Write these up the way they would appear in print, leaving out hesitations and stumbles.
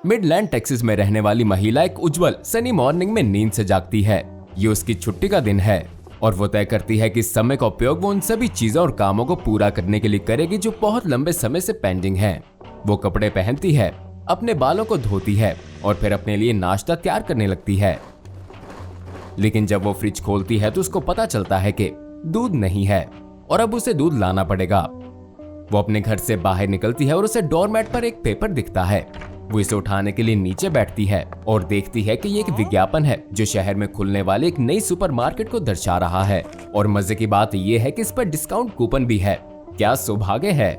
Midland Texas में रहने वाली महिला एक उज्जवल सनी मॉर्निंग में नींद से जागती है। ये उसकी छुट्टी का दिन है और वो तय करती है कि इस समय का उपयोग वो उन सभी चीजों और कामों को पूरा करने के लिए करेगी जो बहुत लंबे समय से पेंडिंग हैं। वो कपड़े पहनती है, अपने बालों को धोती है और फिर अपने लिए नाश्ता तैयार करने लगती है। लेकिन जब वो फ्रिज खोलती है तो उसको पता चलता है कि दूध नहीं है और अब उसे दूध लाना पड़ेगा। वो अपने घर से बाहर निकलती है और उसे डोरमैट पर एक पेपर दिखता है। वो इसे उठाने के लिए नीचे बैठती है और देखती है कि ये एक विज्ञापन है जो शहर में खुलने वाले एक नई सुपरमार्केट को दर्शा रहा है। और मजे की बात ये है कि इस पर डिस्काउंट कूपन भी है। क्या सौभाग्य है।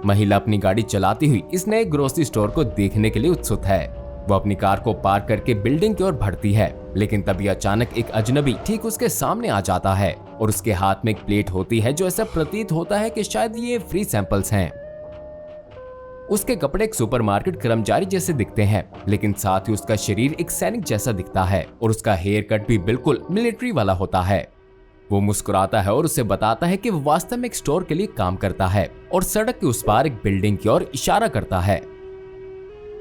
महिला अपनी गाड़ी चलाती हुई इस नए ग्रोसरी स्टोर को देखने के लिए उत्सुक है। वो अपनी कार को पार्क करके बिल्डिंग की ओर बढ़ती है, लेकिन तभी अचानक एक अजनबी ठीक उसके सामने आ जाता है और उसके हाथ में एक प्लेट होती है जो ऐसा प्रतीत होता है कि शायद ये फ्री सैंपल्स हैं। उसके कपड़े एक सुपरमार्केट कर्मचारी जैसे दिखते हैं, लेकिन साथ ही उसका शरीर एक सैनिक जैसा दिखता है और उसका हेयर कट भी बिल्कुल मिलिट्री वाला होता है। वो मुस्कुराता है और उसे बताता है कि वो वास्तव में एक स्टोर के लिए काम करता है और सड़क के उस पार एक बिल्डिंग की ओर इशारा करता है।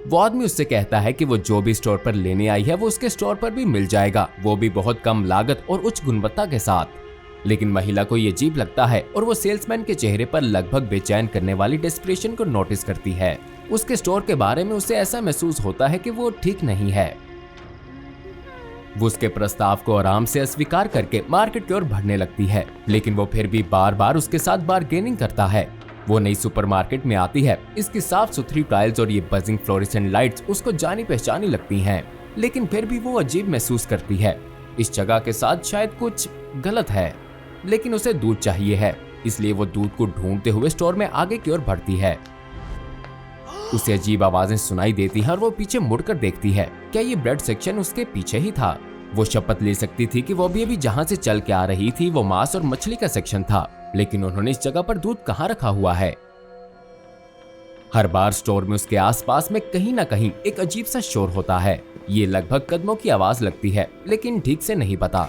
वो आदमी उससे कहता है कि वो जो भी स्टोर पर लेने आई है वो उसके स्टोर पर भी मिल जाएगा, वो भी बहुत कम लागत और उच्च गुणवत्ता के साथ। लेकिन महिला को ये अजीब लगता है और वो सेल्समैन के चेहरे पर लगभग बेचैन करने वाली डेस्परेशन को नोटिस करती है। उसके स्टोर के बारे में उसे ऐसा महसूस होता है कि वो ठीक नहीं है। वो उसके प्रस्ताव को आराम से अस्वीकार करके मार्केट की ओर बढ़ने लगती है, लेकिन वो फिर भी बार बार उसके साथ बार्गेनिंग करता है। वो नई सुपरमार्केट में आती है। इसकी साफ सुथरी टाइल्स और ये बजिंग फ्लोरेसेंट लाइट्स उसको जानी पहचानी लगती हैं, लेकिन फिर भी वो अजीब महसूस करती है। इस जगह के साथ शायद कुछ गलत है, लेकिन उसे दूध चाहिए है, इसलिए वो दूध को ढूंढते हुए स्टोर में आगे की ओर बढ़ती है। उसे अजीब आवाजें सुनाई देती हैं और वो पीछे मुड़कर देखती है। क्या ये ब्रेड सेक्शन उसके पीछे ही था? वो शपथ ले सकती थी कि वो अभी जहां से चल के आ रही थी वो मांस और मछली का सेक्शन था, लेकिन उन्होंने इस जगह पर दूध कहां रखा हुआ है? हर बार स्टोर में उसके आसपास में कहीं ना कहीं एक अजीब सा शोर होता है। ये लगभग कदमों की आवाज लगती है, लेकिन ठीक से नहीं पता।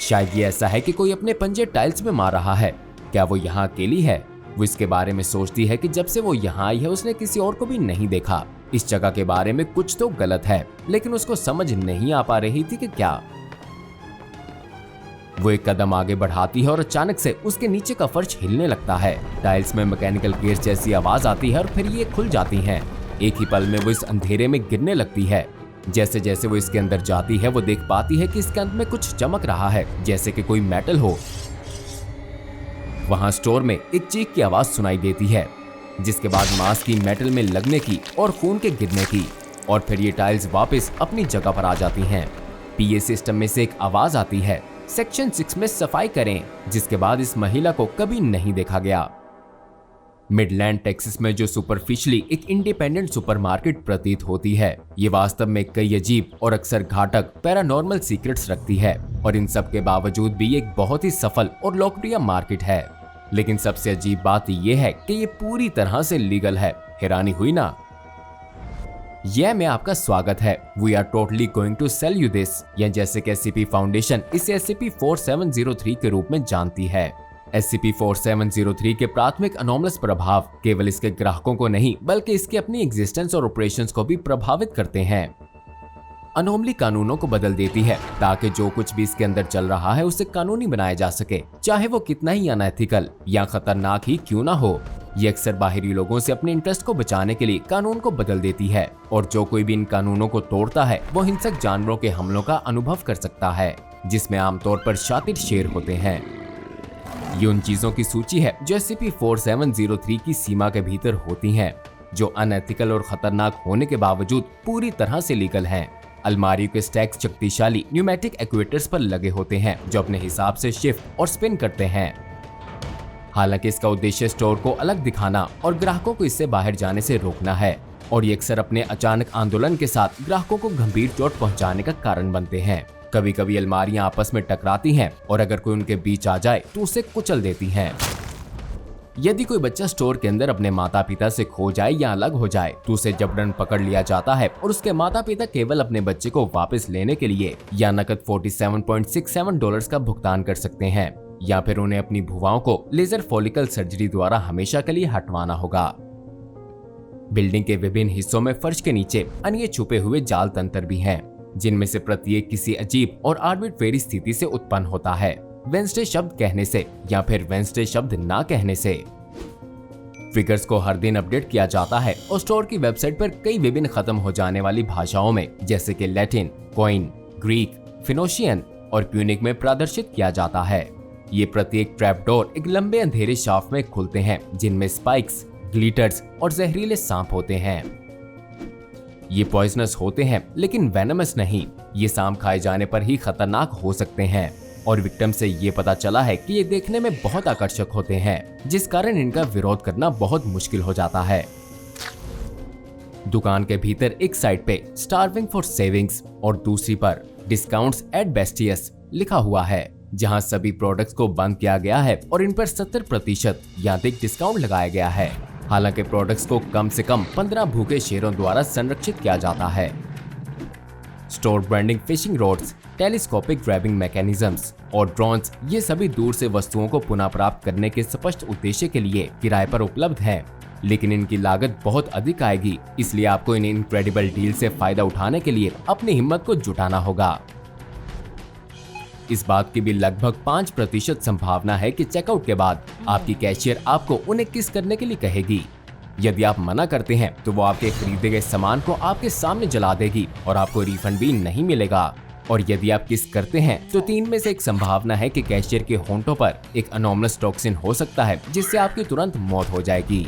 शायद ये ऐसा है कि कोई अपने पंजे टाइल्स में मार रहा है। क्या वो यहाँ अकेली है? वो इसके बारे में सोचती है कि जब से वो यहाँ आई है उसने किसी और को भी नहीं देखा। इस जगह के बारे में कुछ तो गलत है, लेकिन उसको समझ नहीं आ पा रही थी कि क्या। वो एक कदम आगे बढ़ाती है और अचानक से उसके नीचे का फर्श हिलने लगता है। टाइल्स में मैकेनिकल गेयर जैसी आवाज आती है और फिर ये खुल जाती हैं। एक ही पल में वो इस अंधेरे में गिरने लगती है। जैसे जैसे वो इसके अंदर जाती है वो देख पाती है कि इसके अंत में कुछ चमक रहा है, जैसे कि कोई मेटल हो। वहां स्टोर में एक चीख की आवाज सुनाई देती है, जिसके बाद मांस की मेटल में लगने की और खून के गिरने की, और फिर ये टाइल्स वापस अपनी जगह पर आ जाती हैं। पीए सिस्टम में से एक आवाज आती है, सेक्शन 6 में सफाई करें, जिसके बाद इस महिला को कभी नहीं देखा गया। मिडलैंड टेक्सास में जो सुपरफिशियली एक इंडिपेंडेंट सुपरमार्केट प्रतीत होती है, ये वास्तव में कई अजीब और अक्सर घातक पैरानॉर्मल सीक्रेट्स रखती है, और इन सब के बावजूद भी एक बहुत ही सफल और लोकप्रिय मार्केट है। लेकिन सबसे अजीब बात यह है कि ये पूरी तरह से लीगल है। हैरानी हुई ना? यह में आपका स्वागत है। We are totally going to sell you this, या जैसे कि एससीपी फाउंडेशन इसे SCP-4703 के रूप में जानती है। SCP-4703 के प्राथमिक अनोमलस प्रभाव केवल इसके ग्राहकों को नहीं बल्कि इसके अपनी एग्जिस्टेंस और ऑपरेशंस को भी प्रभावित करते हैं। अनोमली कानूनों को बदल देती है ताकि जो कुछ भी इसके अंदर चल रहा है उसे कानूनी बनाया जा सके, चाहे वो कितना ही अनएथिकल या खतरनाक ही क्यों ना हो। ये अक्सर बाहरी लोगों से अपने इंटरेस्ट को बचाने के लिए कानून को बदल देती है, और जो कोई भी इन कानूनों को तोड़ता है वो हिंसक जानवरों के हमलों का अनुभव कर सकता है, जिसमें आमतौर पर शातिर शेर होते हैं। ये उन चीजों की सूची है जो SCP-4703 की सीमा के भीतर होती हैं, जो अनएथिकल और खतरनाक होने के बावजूद पूरी तरह से लीगल हैं। अलमारियों के स्टैक्स शक्तिशाली न्यूमेटिक एक्चुएटर्स पर लगे होते हैं जो अपने हिसाब से शिफ्ट और स्पिन करते हैं। हालांकि इसका उद्देश्य स्टोर को अलग दिखाना और ग्राहकों को इससे बाहर जाने से रोकना है, और ये अक्सर अपने अचानक आंदोलन के साथ ग्राहकों को गंभीर चोट पहुंचाने का कारण बनते हैं। कभी कभी अलमारियां आपस में टकराती हैं और अगर कोई उनके बीच आ जाए तो उसे कुचल देती हैं। यदि कोई बच्चा स्टोर के अंदर अपने माता पिता से खो जाए या अलग हो जाए तो उसे जबरन पकड़ लिया जाता है, और उसके माता पिता केवल अपने बच्चे को वापस लेने के लिए या नकद $47.67 का भुगतान कर सकते हैं, या फिर उन्हें अपनी भुवाओं को लेजर फॉलिकल सर्जरी द्वारा हमेशा के लिए हटवाना होगा। बिल्डिंग के विभिन्न हिस्सों में फर्श के नीचे अन्य छुपे हुए जाल तंत्र भी हैं, जिनमें से प्रत्येक किसी अजीब और आर्बिट्रेरी स्थिति से उत्पन्न होता है, वेंसडे शब्द कहने से या फिर वेंसडे शब्द ना कहने से। फिगर्स को हर दिन अपडेट किया जाता है और स्टोर की वेबसाइट पर कई विभिन्न खत्म हो जाने वाली भाषाओं में जैसे कि लैटिन, कोइन, ग्रीक, फिनोशियन और प्यूनिक में प्रदर्शित किया जाता है। ये प्रत्येक ट्रैपडोर एक लंबे अंधेरे शाफ्ट में खुलते हैं जिनमें स्पाइक्स, ग्लिटर्स और जहरीले सांप होते हैं। ये पॉइजनस होते हैं लेकिन वेनमस नहीं। ये सांप खाए जाने पर ही खतरनाक हो सकते हैं और विक्टिम से ये पता चला है कि ये देखने में बहुत आकर्षक होते हैं, जिस कारण इनका विरोध करना बहुत मुश्किल हो जाता है। दुकान के भीतर एक साइड पे स्टार्विंग फॉर सेविंग्स और दूसरी पर डिस्काउंट्स एट बेस्टियस लिखा हुआ है, जहां सभी प्रोडक्ट्स को बंद किया गया है और इन पर 70% या अधिक डिस्काउंट लगाया गया है। हालांकि प्रोडक्ट्स को कम से कम 15 भूखे शेरों द्वारा संरक्षित किया जाता है। Store branding, fishing rods, telescopic grabbing mechanisms और ड्रोन्स, ये सभी दूर से वस्तुओं को पुनः प्राप्त करने के स्पष्ट उद्देश्य के लिए किराए पर उपलब्ध हैं, लेकिन इनकी लागत बहुत अधिक आएगी, इसलिए आपको इन इनक्रेडिबल डील से फायदा उठाने के लिए अपनी हिम्मत को जुटाना होगा। इस बात की भी लगभग 5% संभावना है कि चेकआउट के बाद आपकी कैशियर आपको उन्हें किस करने के लिए कहेगी। यदि आप मना करते हैं तो वो आपके खरीदे गए सामान को आपके सामने जला देगी और आपको रिफंड भी नहीं मिलेगा। और यदि आप किस करते हैं तो 3 में से एक संभावना है कि कैशियर के होंठों पर एक अनोमलस टॉक्सिन हो सकता है, जिससे आपकी तुरंत मौत हो जाएगी।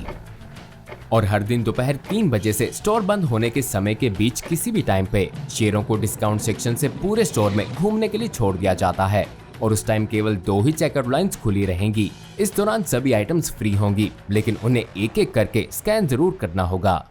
और हर दिन दोपहर 3 बजे से स्टोर बंद होने के समय के बीच किसी भी टाइम पे शेयरों को डिस्काउंट सेक्शन से पूरे स्टोर में घूमने के लिए छोड़ दिया जाता है और उस टाइम केवल 2 ही चेकआउट लाइंस खुली रहेंगी। इस दौरान सभी आइटम्स फ्री होंगी, लेकिन उन्हें एक एक करके स्कैन जरूर करना होगा।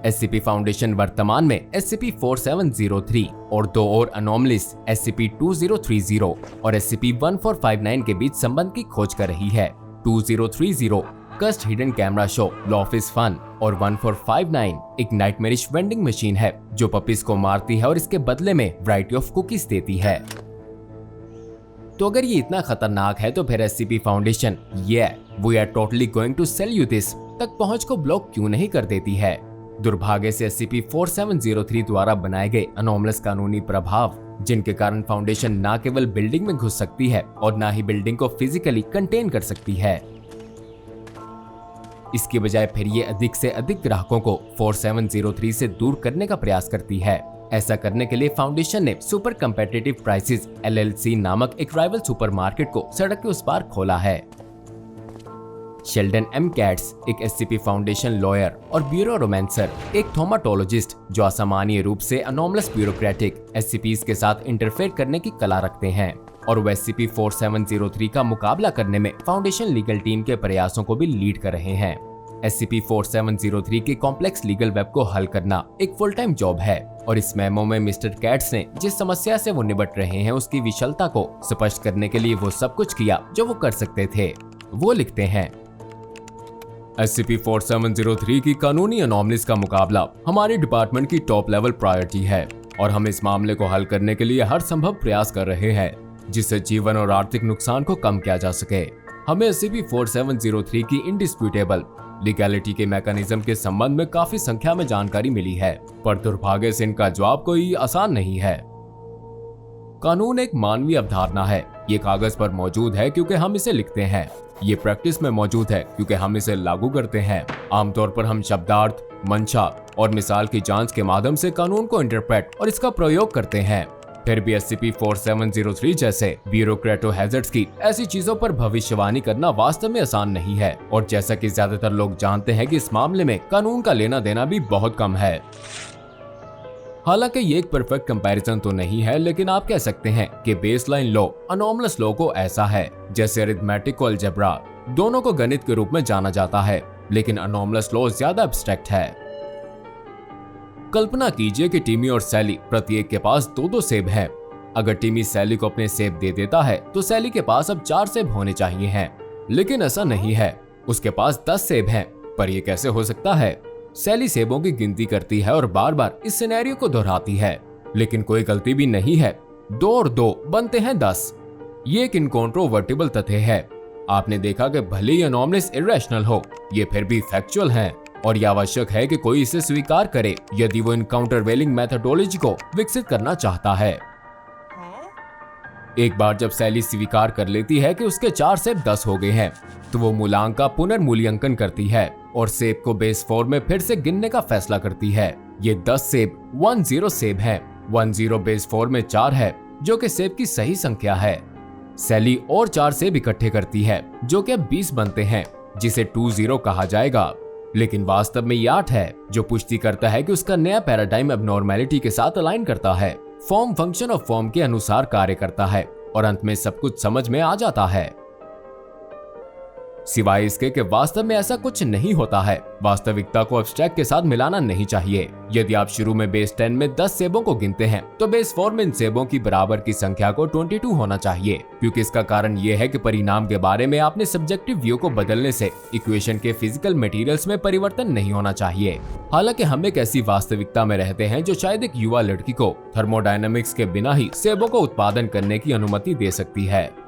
SCP फाउंडेशन वर्तमान में SCP-4703 और 2 और अनोमलिस SCP-2030 और SCP-1459 के बीच संबंध की खोज कर रही है। 2030 कस्ट hidden camera show laugh is fun और 1459 एक नाइटमेरिश वेंडिंग मशीन है जो पपीज को मारती है और इसके बदले में वैरायटी ऑफ कुकीज देती है। तो अगर ये इतना खतरनाक है तो फिर SCP foundation we are totally going to sell you this तक पहुंच को ब्लॉक क्यों नहीं कर देती है। दुर्भाग्य से SCP-4703 द्वारा बनाए गए अनोमलस कानूनी प्रभाव, जिनके कारण फाउंडेशन न केवल बिल्डिंग में घुस सकती है और न ही बिल्डिंग को फिजिकली कंटेन कर सकती है। इसके बजाय फिर ये अधिक से अधिक ग्राहकों को 4703 से दूर करने का प्रयास करती है। ऐसा करने के लिए फाउंडेशन ने सुपर कम्पिटिटिव प्राइसेस LLC नामक एक राइवल सुपरमार्केट को सड़क के उस पार खोला है। Sheldon M. कैट्स एक SCP फाउंडेशन लॉयर और ब्यूरो रोमांसर, एक थोमाटोलॉजिस्ट जो असामान्य रूप से अनोमलस ब्यूरोक्रेटिक SCPs के साथ इंटरफेयर करने की कला रखते हैं और वो SCP-4703 का मुकाबला करने में फाउंडेशन लीगल टीम के प्रयासों को भी लीड कर रहे हैं। SCP-4703 के कॉम्प्लेक्स लीगल वेब को हल करना एक फुल टाइम जॉब है और इस मेमो में मिस्टर कैट्स ने जिस समस्या से वो निपट रहे हैं उसकी विशलता को स्पष्ट करने के लिए वो सब कुछ किया जो वो कर सकते थे। वो लिखते हैं, SCP-4703 की कानूनी अनोमलिस का मुकाबला हमारे डिपार्टमेंट की टॉप लेवल प्रायोरिटी है और हम इस मामले को हल करने के लिए हर संभव प्रयास कर रहे हैं जिससे जीवन और आर्थिक नुकसान को कम किया जा सके। हमें SCP-4703 की इंडिस्प्यूटेबल लीगैलिटी के मैकेनिज्म के संबंध में काफी संख्या में जानकारी मिली है, पर दुर्भाग्य से इनका जवाब कोई आसान नहीं है। कानून एक मानवीय अवधारणा है। ये कागज पर मौजूद है क्योंकि हम इसे लिखते हैं। ये प्रैक्टिस में मौजूद है क्योंकि हम इसे लागू करते हैं। आमतौर पर हम शब्दार्थ, मंशा और मिसाल की जांच के माध्यम से कानून को इंटरप्रेट और इसका प्रयोग करते हैं। फिर भी SCP-4703 जैसे ब्यूरोक्रेटो हैजर्ड्स की ऐसी चीजों पर भविष्यवाणी करना वास्तव में आसान नहीं है और जैसा कि ज्यादातर लोग जानते हैं कि इस मामले में कानून का लेना देना भी बहुत कम है। हालांकि ये एक परफेक्ट कंपैरिजन तो नहीं है, लेकिन आप कह सकते हैं कि बेसलाइन लॉ अनोमलस लॉ को ऐसा है जैसे अरिथमेटिक और अलजेब्रा, दोनों को गणित के रूप में जाना जाता है, लेकिन अनोमलस लॉ ज्यादा एब्स्ट्रैक्ट है। कल्पना कीजिए कि टिमी और सैली प्रत्येक के पास 2-2 सेब हैं। अगर टिमी सैली को अपने सेब दे देता है तो सैली के पास अब 4 सेब होने चाहिए हैं, लेकिन ऐसा नहीं है। उसके पास 10 सेब हैं। पर यह कैसे हो सकता है? सैली सेबों की गिनती करती है और बार बार इस सिनेरियो को दोहराती है, लेकिन कोई गलती भी नहीं है। 2 और 2 बनते हैं 10। ये एक इनकॉन्ट्रोवर्टिबल तथ्य है। आपने देखा कि भले ही अनॉमलिस इरेशनल हो, ये फिर भी फैक्चुअल हैं और यह आवश्यक है कि कोई इसे स्वीकार करे यदि वो इन काउंटरवेलिंग मेथोडोलॉजी को विकसित करना चाहता है। एक बार जब सैली स्वीकार कर लेती है कि उसके 4 सेब 10 हो गए हैं, तो वो मूल्यांक का पुनर्मूल्यांकन करती है और सेब को बेस फॉर्म में फिर से गिनने का फैसला करती है। ये 10 सेब 10 सेब हैं। 10 बेस फॉर्म में 4 है, जो कि सेब की सही संख्या है। सैली और 4 सेब इकट्ठे करती है, जो कि 20 बनते हैं, जिसे 20 कहा जाएगा। लेकिन वास्तव में ये 8 है, जो पुष्टि करता है कि उसका नया पैराडाइम एबनॉर्मैलिटी के साथ अलाइन करता है। फॉर्म फंक्शन ऑफ फॉर्म के अनुसार कार्य करता है और अंत में सब कुछ समझ में आ जाता है। सिवाय इसके कि वास्तव में ऐसा कुछ नहीं होता है। वास्तविकता को एब्स्ट्रैक्ट के साथ मिलाना नहीं चाहिए। यदि आप शुरू में बेस 10 में 10 सेबों को गिनते हैं, तो बेस 4 में इन सेबों की बराबर की संख्या को 22 होना चाहिए, क्योंकि इसका कारण ये है कि परिणाम के बारे में आपने सब्जेक्टिव व्यू को बदलने से इक्वेशन के फिजिकल मटेरियल्स में परिवर्तन नहीं होना चाहिए। हालांकि हम एक ऐसी वास्तविकता में रहते हैं जो शायद एक युवा लड़की को थर्मोडायनामिक्स के बिना ही सेबों को उत्पादन करने की अनुमति दे सकती है।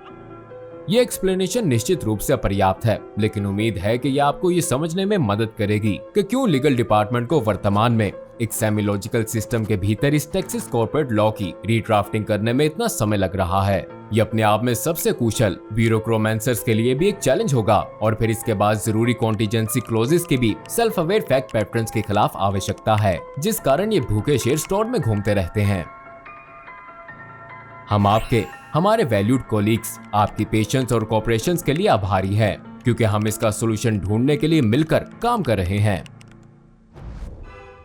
ये एक्सप्लेनेशन निश्चित रूप से अपर्याप्त है, लेकिन उम्मीद है कि यह आपको ये समझने में मदद करेगी कि क्यों लीगल डिपार्टमेंट को वर्तमान में एक सेमीलॉजिकल सिस्टम के भीतर इस टेक्सास कॉर्पोरेट लॉ की रीड्राफ्टिंग करने में इतना समय लग रहा है। ये अपने आप में सबसे कुशल ब्यूरोक्रोमेंसर्स के लिए भी एक चैलेंज होगा और फिर इसके बाद जरूरी कॉन्टिजेंसी क्लोजेस की भी सेल्फ अवेयर फैक्ट पैटर्न्स के खिलाफ आवश्यकता है, जिस कारण ये भूखे शेर स्टोर में घूमते रहते हैं। हम हमारे वैल्यूड कोलीग्स आपकी पेशेंस और कोऑपरेशंस के लिए आभारी हैं, क्योंकि हम इसका सॉल्यूशन ढूंढने के लिए मिलकर काम कर रहे हैं।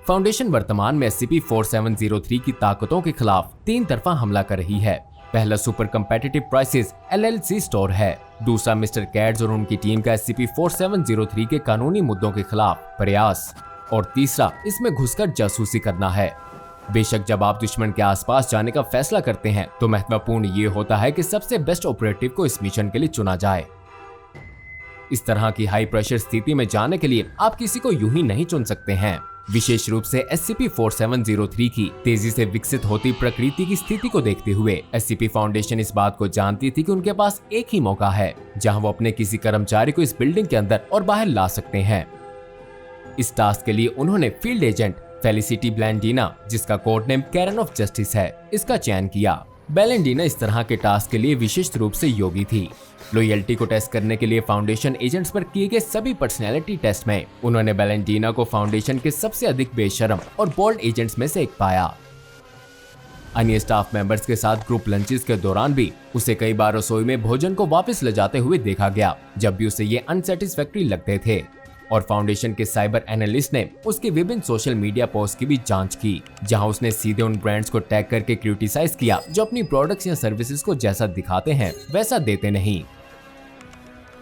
फाउंडेशन वर्तमान में SCP-4703 की ताकतों के खिलाफ 3 तरफा हमला कर रही है। पहला super competitive prices LLC store है, दूसरा मिस्टर कैड्स और उनकी टीम का SCP-4703 के कानूनी मुद्दों के खिलाफ प्रयास, और तीसरा इसमें घुसकर जासूसी करना है। बेशक जब आप दुश्मन के आसपास जाने का फैसला करते हैं, तो महत्वपूर्ण ये होता है कि सबसे बेस्ट ऑपरेटिव को इस मिशन के लिए चुना जाए। इस तरह की हाई प्रेशर स्थिति में जाने के लिए आप किसी को यूं ही नहीं चुन सकते हैं। विशेष रूप से SCP-4703 की तेजी से विकसित होती प्रकृति की स्थिति को देखते हुए SCP फाउंडेशन इस बात को जानती थी कि उनके पास एक ही मौका है जहां वो अपने किसी कर्मचारी को इस बिल्डिंग के अंदर और बाहर ला सकते हैं। इस टास्क के लिए उन्होंने फील्ड एजेंट फेलिसिटी ब्लैंडिना, जिसका code name Karen of justice है, इसका चयन किया। ब्लैंडिना इस तरह के टास्क के लिए विशिष्ट रूप से योग्य थी। लॉयल्टी को टेस्ट करने के लिए फाउंडेशन एजेंट्स पर किए गए सभी पर्सनैलिटी टेस्ट में उन्होंने ब्लैंडिना को फाउंडेशन के सबसे अधिक बेशरम और बोल्ड एजेंट्स में से एक पाया। अन्य स्टाफ मेंबर्स के साथ ग्रुप लंचेस के दौरान भी उसे कई बार रसोई में भोजन को वापस ले जाते हुए देखा गया, जब भी उसे ये अनसेटिस्फैक्टरी लगते थे। और फाउंडेशन के साइबर एनालिस्ट ने उसके विभिन्न सोशल मीडिया पोस्ट की भी जांच की, जहां उसने सीधे उन ब्रांड्स को टैग करके क्रिटिसाइज किया जो अपनी प्रोडक्ट्स या सर्विसेज को जैसा दिखाते हैं वैसा देते नहीं।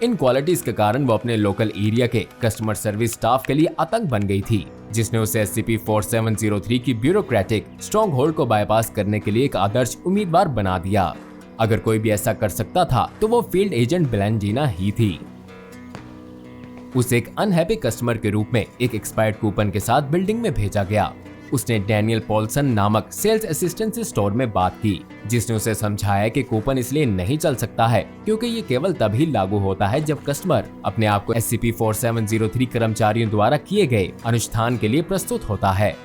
इन क्वालिटीज के कारण वो अपने लोकल एरिया के कस्टमर सर्विस स्टाफ के लिए आतंक बन गई थी, जिसने उसे SCP-4703 की ब्यूरोक्रेटिक स्ट्रॉन्ग होल्ड को बाईपास करने के लिए एक आदर्श उम्मीदवार बना दिया। अगर कोई भी ऐसा कर सकता था तो वो फील्ड एजेंट ब्लैंडिना ही थी। उसे एक अनहैप्पी कस्टमर के रूप में एक एक्सपायर्ड कूपन के साथ बिल्डिंग में भेजा गया। उसने डैनियल पॉल्सन नामक सेल्स असिस्टेंट से स्टोर में बात की, जिसने उसे समझाया कि कूपन इसलिए नहीं चल सकता है क्योंकि ये केवल तभी लागू होता है जब कस्टमर अपने आप को SCP-4703 कर्मचारियों द्वारा किए गए अनुष्ठान के लिए प्रस्तुत होता है।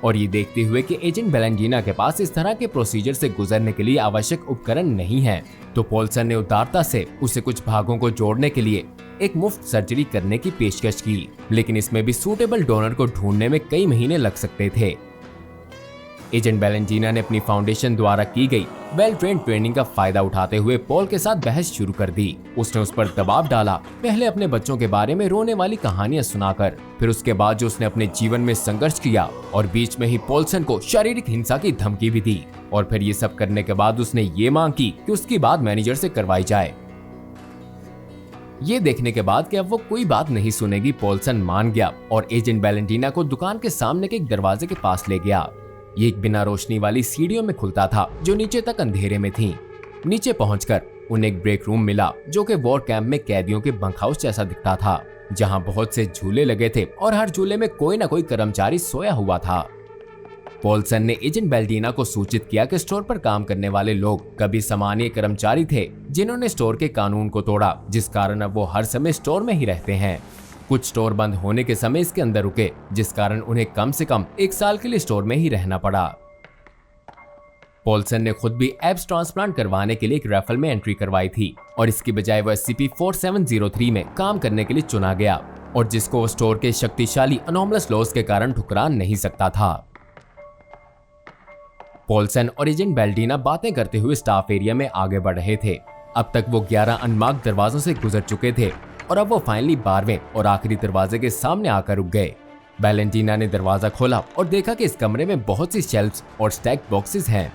और ये देखते हुए कि एजेंट ब्लैंडिना के पास इस तरह के प्रोसीजर से गुजरने के लिए आवश्यक उपकरण नहीं है, तो पॉल्सन ने उदारता से उसे कुछ भागों को जोड़ने के लिए एक मुफ्त सर्जरी करने की पेशकश की, लेकिन इसमें भी सूटेबल डोनर को ढूंढने में कई महीने लग सकते थे। एजेंट ब्लैंडिना ने अपनी फाउंडेशन द्वारा की गई वेल ट्रेन्ड ट्रेनिंग का फायदा उठाते हुए पॉल के साथ बहस शुरू कर दी। उसने उस पर दबाव डाला, पहले अपने बच्चों के बारे में रोने वाली कहानियां सुनाकर, फिर उसके बाद जो उसने अपने जीवन में संघर्ष किया और बीच में ही पॉल्सन को शारीरिक हिंसा की धमकी भी दी। और फिर ये सब करने के बाद उसने ये मांग की कि उसकी बात मैनेजर से करवाई जाए। ये देखने के बाद कि अब वो कोई बात नहीं सुनेगी, पॉल्सन मान गया और एजेंट ब्लैंडिना को दुकान के सामने के एक दरवाजे के पास ले गया। ये एक बिना रोशनी वाली सीढ़ियों में खुलता था जो नीचे तक अंधेरे में थी। नीचे पहुंचकर उन्हें एक ब्रेक रूम मिला जो कि वॉर कैंप में कैदियों के बंक हाउस जैसा दिखता था, जहां बहुत से झूले लगे थे और हर झूले में कोई ना कोई कर्मचारी सोया हुआ था। पॉल्सन ने एजेंट बेल्डीना को सूचित किया कि स्टोर पर काम करने वाले लोग कभी सामान्य कर्मचारी थे जिन्होंने स्टोर के कानून को तोड़ा, जिस कारण अब वो हर समय स्टोर में ही रहते हैं। कुछ स्टोर बंद होने के समय इसके अंदर रुके, जिस कारण उन्हें कम से कम 1 साल के लिए स्टोर में ही रहना पड़ा। पॉल्सन ने खुद भी एब्स ट्रांसप्लांट करवाने के लिए एक रैफल में एंट्री करवाई थी और इसकी बजाय वह SCP-4703 में काम करने के लिए चुना गया और जिसको स्टोर के शक्तिशाली अनोमलस लॉज के कारण ठुकरा नहीं सकता था। पॉल्सन और एजेंट बेल्डीना बातें करते हुए स्टाफ एरिया में आगे बढ़ रहे थे। अब तक वो 11 अनमार्क्ड दरवाजों से गुजर चुके थे और अब वो फाइनली 12वें और आखिरी दरवाजे के सामने आकर रुक गए। बेलेंटीना ने दरवाजा खोला और देखा कि इस कमरे में बहुत सी शेल्फ्स और स्टैक बॉक्सेस हैं।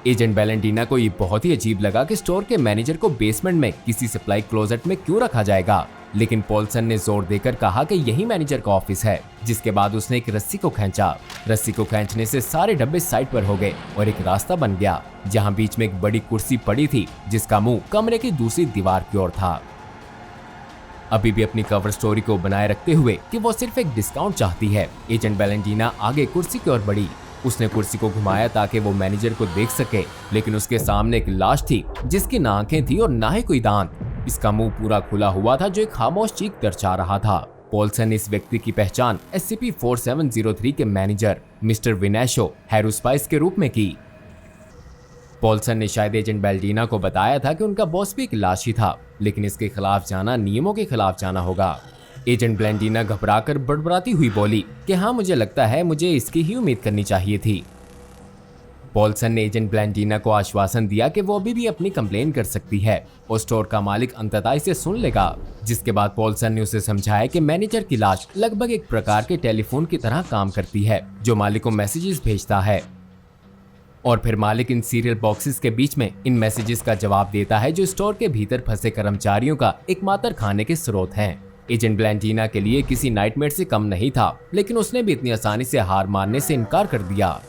एजेंट बेलेंटीना को ये बहुत ही अजीब लगा कि स्टोर के मैनेजर को बेसमेंट में किसी सप्लाई क्लोजेट में क्यों रखा जाएगा, लेकिन पॉल्सन ने जोर देकर कहा कि यही मैनेजर का ऑफिस है। जिसके बाद उसने एक रस्सी को खींचा। रस्सी को खींचने से सारे डब्बे साइड पर हो गए और एक रास्ता बन गया जहां बीच में एक बड़ी कुर्सी पड़ी थी जिसका मुंह कमरे की दूसरी दीवार की ओर था। अभी भी अपनी कवर स्टोरी को बनाए रखते हुए कि वो सिर्फ एक डिस्काउंट चाहती है, एजेंट बेलेंटीना आगे कुर्सी की ओर बढ़ी। उसने कुर्सी को घुमाया ताकि वो मैनेजर को देख सके, लेकिन उसके सामने एक लाश थी जिसकी ना आंखें थी और ना ही कोई दांत। इसका मुंह पूरा खुला हुआ था जो एक खामोश चीख दर्शा रहा था। पॉल्सन ने इस व्यक्ति की पहचान SCP-4703 के मैनेजर मिस्टर विनेशो हेरुस्पाइस के रूप में की। पॉल्सन ने शायद एजेंट बेल्डीना को बताया था कि उनका बॉस भी एक लाश ही था, लेकिन इसके खिलाफ जाना नियमों के खिलाफ जाना होगा। एजेंट बेल्डीना घबराकर बड़बड़ाती हुई बोली कि हाँ, मुझे लगता है मुझे इसकी ही उम्मीद करनी चाहिए थी। पॉल्सन ने एजेंट बेल्डीना को आश्वासन दिया कि वो अभी भी अपनी कंप्लेन कर सकती है और स्टोर का मालिक अंततः इसे सुन लेगा। जिसके बाद पॉल्सन ने उसे समझाया कि मैनेजर की लाश लगभग एक प्रकार के टेलीफोन की तरह काम करती है जो मालिक को मैसेजेस भेजता है और फिर मालिक इन सीरियल बॉक्सेस के बीच में इन मैसेजेस का जवाब देता है जो स्टोर के भीतर फंसे कर्मचारियों का एकमात्र खाने के स्रोत हैं। एजेंट बेल्डीना के लिए किसी नाइटमेयर से कम नहीं था, लेकिन उसने भी इतनी आसानी से हार मानने से इनकार कर दिया।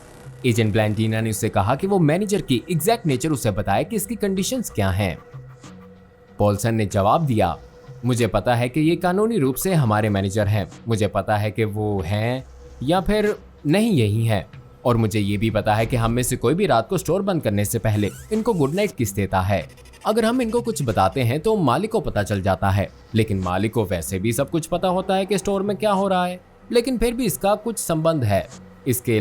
एजेंट बेल्डीना ने उससे कहा कि वो मैनेजर की एग्जैक्ट नेचर उसे बताए कि इसकी कंडीशंस क्या हैं। पॉल्सन ने जवाब दिया, मुझे पता है कि ये कानूनी रूप से हमारे मैनेजर हैं, मुझे पता है कि वो हैं या फिर नहीं यही हैं, और मुझे ये भी पता है कि हम में से कोई भी रात को स्टोर बंद करने से पहले इनको गुड नाइट किस देता है। अगर हम इनको कुछ बताते हैं तो मालिक को पता चल जाता है, लेकिन मालिक को वैसे भी सब कुछ पता होता है कि स्टोर में क्या हो रहा है, लेकिन फिर भी इसका कुछ संबंध है। इसके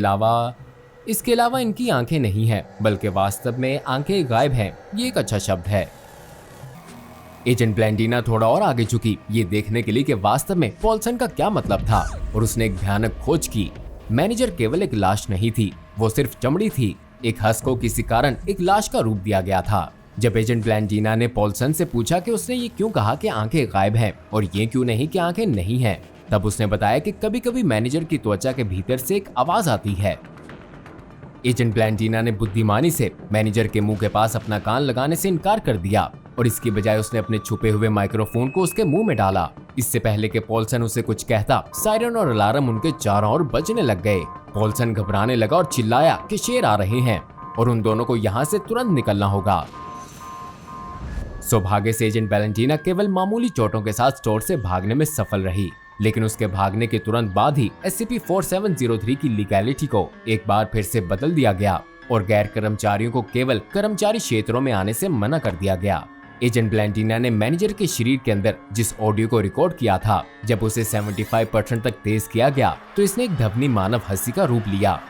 अलावा इनकी आंखें नहीं हैं, बल्कि वास्तव में आंखें गायब हैं। ये एक अच्छा शब्द है। एजेंट बेल्डीना थोड़ा और आगे झुकी ये देखने के लिए कि वास्तव में पॉल्सन का क्या मतलब था, और उसने एक भयानक खोज की। मैनेजर केवल एक लाश नहीं थी, वो सिर्फ चमड़ी थी। एक हंस को किसी कारण एक लाश का रूप दिया गया था। जब एजेंट बेल्डीना ने पॉल्सन से पूछा कि उसने ये क्यों कहा कि आंखें गायब हैं और ये क्यों नहीं कि आंखें नहीं हैं, तब उसने बताया कि कभी-कभी मैनेजर की त्वचा के भीतर से एक आवाज आती है। एजेंट बेल्डीना ने बुद्धिमानी से मैनेजर के मुंह के पास अपना कान लगाने से इनकार कर दिया और इसकी बजाय उसने अपने छुपे हुए माइक्रोफोन को उसके मुंह में डाला। इससे पहले कि पॉल्सन उसे कुछ कहता, सायरन और अलार्म उनके चारों ओर बजने लग गए। पॉल्सन घबराने लगा और चिल्लाया कि शेर आ रहे हैं और उन दोनों को यहाँ से तुरंत निकलना होगा। सौभाग्य से एजेंट बेल्डीना केवल मामूली चोटों के साथ स्टोर से भागने में सफल रही, लेकिन उसके भागने के तुरंत बाद ही SCP-4703 की लीगैलिटी को एक बार फिर से बदल दिया गया और गैर कर्मचारियों को केवल कर्मचारी क्षेत्रों में आने से मना कर दिया गया। एजेंट बेल्डीना ने मैनेजर के शरीर के अंदर जिस ऑडियो को रिकॉर्ड किया था, जब उसे 75% तक तेज किया गया तो इसने एक ध्वनि मानव हंसी का रूप लिया।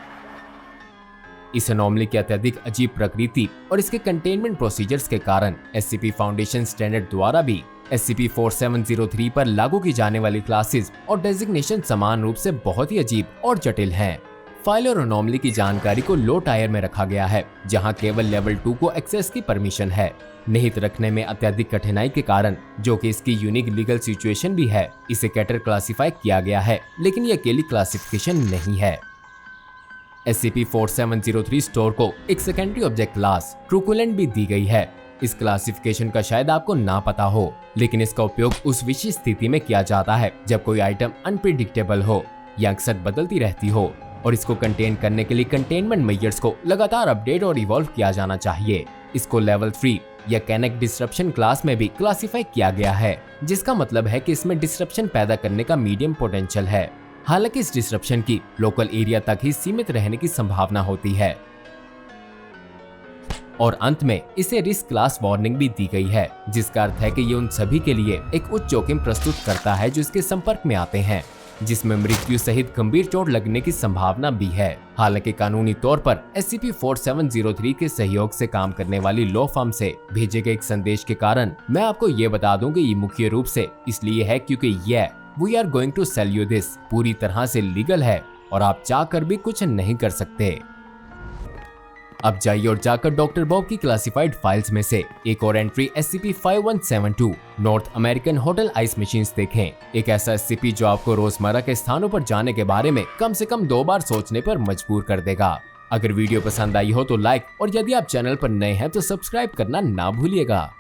इस एनोमली की अत्यधिक अजीब प्रकृति और इसके कंटेनमेंट प्रोसीजर्स के कारण SCP फाउंडेशन स्टैंडर्ड द्वारा भी SCP-4703 पर लागू की जाने वाली क्लासेस और डेजिग्नेशन समान रूप से बहुत ही अजीब और जटिल हैं। फाइल और एनोमली की जानकारी को लो टायर में रखा गया है, जहां केवल लेवल 2 को एक्सेस की परमिशन है। निहित रखने में अत्यधिक कठिनाई के कारण, जो कि इसकी यूनिक लीगल सिचुएशन भी है, इसे कैटर क्लासिफाई किया गया है, लेकिन ये अकेली क्लासिफिकेशन नहीं है। SCP-4703 स्टोर को एक सेकेंडरी ऑब्जेक्ट क्लास ट्रूकुलेंट भी दी गई है। इस क्लासिफिकेशन का शायद आपको ना पता हो, लेकिन इसका उपयोग उस विशेष स्थिति में किया जाता है जब कोई आइटम अनप्रिडिक्टेबल हो या अक्सर बदलती रहती हो, और इसको कंटेन करने के लिए कंटेनमेंट मेजर्स को लगातार अपडेट और इवॉल्व किया जाना चाहिए। इसको लेवल 3 या कैनेक डिसरप्शन क्लास में भी क्लासिफाई किया गया है, जिसका मतलब है कि इसमें डिसरप्शन पैदा करने का मीडियम पोटेंशियल है। हालांकि इस डिसरप्शन की लोकल एरिया तक ही सीमित रहने की संभावना होती है और अंत में इसे रिस्क क्लास वार्निंग भी दी गई है, जिसका अर्थ है कि ये उन सभी के लिए एक उच्च जोखिम प्रस्तुत करता है जो इसके संपर्क में आते हैं, जिसमें मृत्यु सहित गंभीर चोट लगने की संभावना भी है। हालांकि कानूनी तौर पर SCP-4703 के सहयोग से काम करने वाली लॉ फर्म से भेजे गए एक संदेश के कारण मैं आपको ये बता दूं कि ये मुख्य रूप से इसलिए है क्योंकि यह we are going to sell you this पूरी तरह से लीगल है और आप चाहकर भी कुछ नहीं कर सकते। अब जाइए और जाकर डॉक्टर बॉब की क्लासिफाइड फाइल्स में से एक और entry SCP-5172 north American hotel ice machines देखें। एक ऐसा SCP जो आपको रोजमर्रा के स्थानों पर जाने के बारे में कम से कम 2 बार सोचने पर मजबूर कर देगा। अगर वीडियो पसंद आई हो तो लाइक और यदि आप चैनल पर नए हैं तो सब्सक्राइब करना ना भूलिएगा।